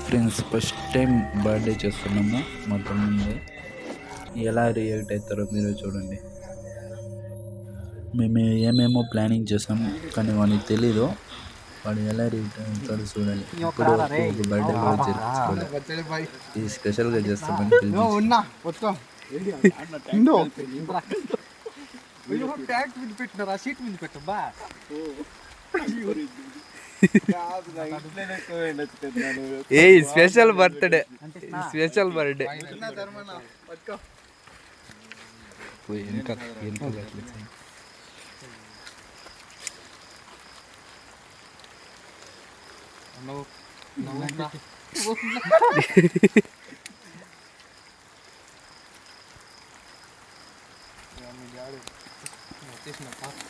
Friends first time birthday చేస్తున్నాము మా తమ్ముంది. ఎలా రియాక్ట్ అవుతారో మీరు చూడండి. మేము ఏమేమో ప్లానింగ్ చేసాము కానీ వానికి తెలీదు. వాడు ఎలా రియాక్ట్ అవుతాడో చూడాలి. ఇప్పుడు ఒక బర్త్డే కూడా జరిపించుకోవాలి. ఇది స్పెషల్గా చేస్తామని ఏ special birthday special birthday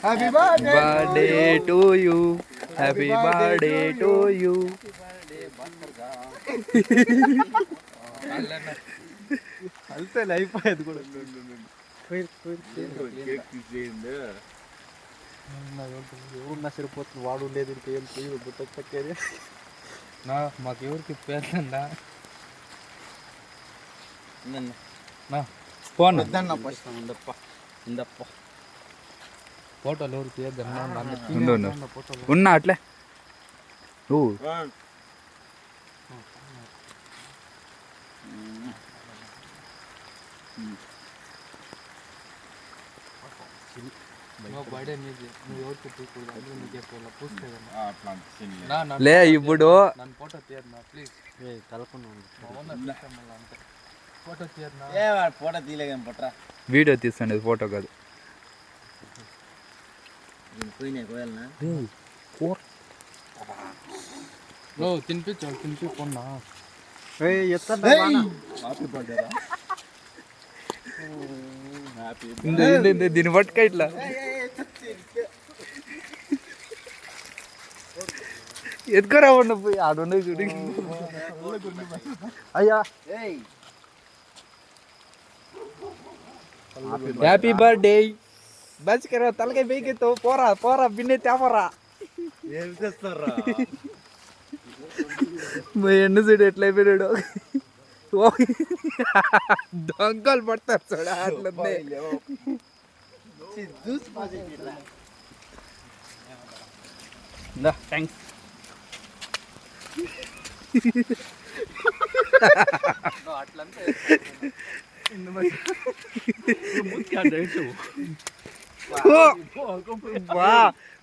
Happy birthday to you. Happy birthday to you. అంతే అయిపోయేది కూడా ఎవరున్నా సరిపోతుంది. వాడు ఉండేది ఏం తెలియదు. బుట్టకేది మాకు ఎవరికి పేర్లండా ఫోన్ ఫోటోలు ఎవరు తీయద్దు ఉన్నా అట్లే లే ఇప్పుడు ఫోటో తీయద్దు ప్లీజ్ ఫోటో తీయలేం పట్రా. వీడియో తీస్తాండి, ఫోటో కాదు. తినిపించన్నా దీని పట్టుక ఇట్లా ఎత్తుకురా ఉండ పోయి ఆడుండ చూడి. అయ్యా హ్యాపీ బర్త్డే బస్ కరా తలకాయ పైకెత్తావు. పోరా పోరా బిన్నె తేపరా. ఏం చేస్తారా మా ఎన్న చూడు ఎట్లా అయిపోయాడు. దొంగలు పడతారు చూడ అట్లా. థ్యాంక్స్.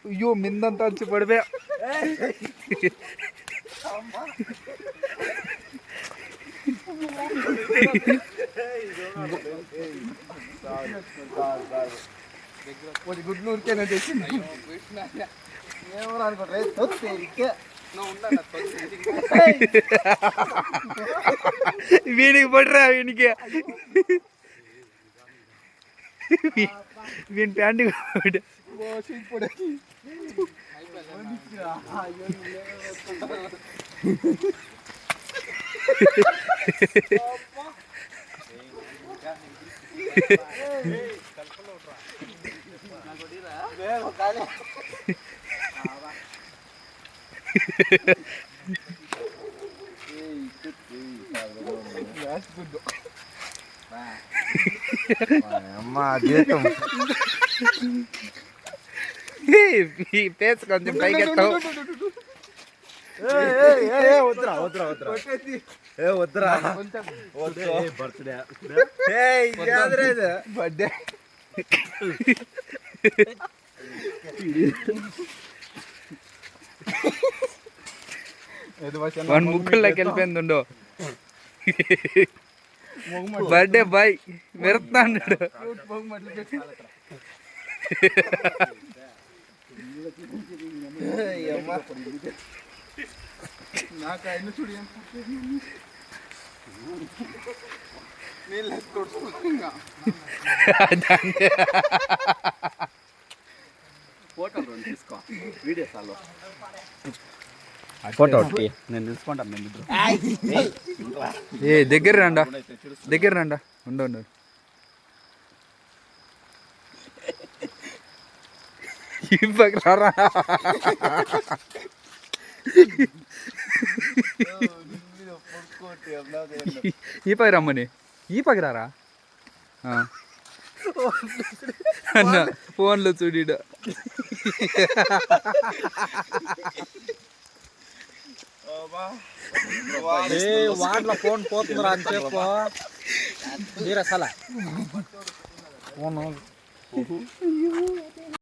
అయ్యో మిందంతా వచ్చి పడిపోయా. గుడ్లు ఉరికేనా తెచ్చింది. వీనికి పడరా వీనికి వీని ప్యాంటు అమ్మా జీతం పేస్ కొంచెం పైకెత్తావు. వద్దురా వద్దురా వద్దురా వద్దురా బర్త్డే బర్త్డే వన్ ముక్కుల్లోకి వెళ్ళిపోయింది ఉండో. బర్త్డే బాయ్ మెరుతా అన్నాడు. నాకు ఆయన చూడు ఫోటో తీసుకో వీడియో చాలు. ఫోటో నేను తెలుసుకుంటాను. ఏ దగ్గర రండా దగ్గర రండా ఉండు. రారా ఈ పై రమ్మని ఈ పైకి రారా అన్న ఫోన్లో చూడు వాటిలో ఫోన్ పోతుందిరా అని చెప్పు మీరు అసలు ఫోను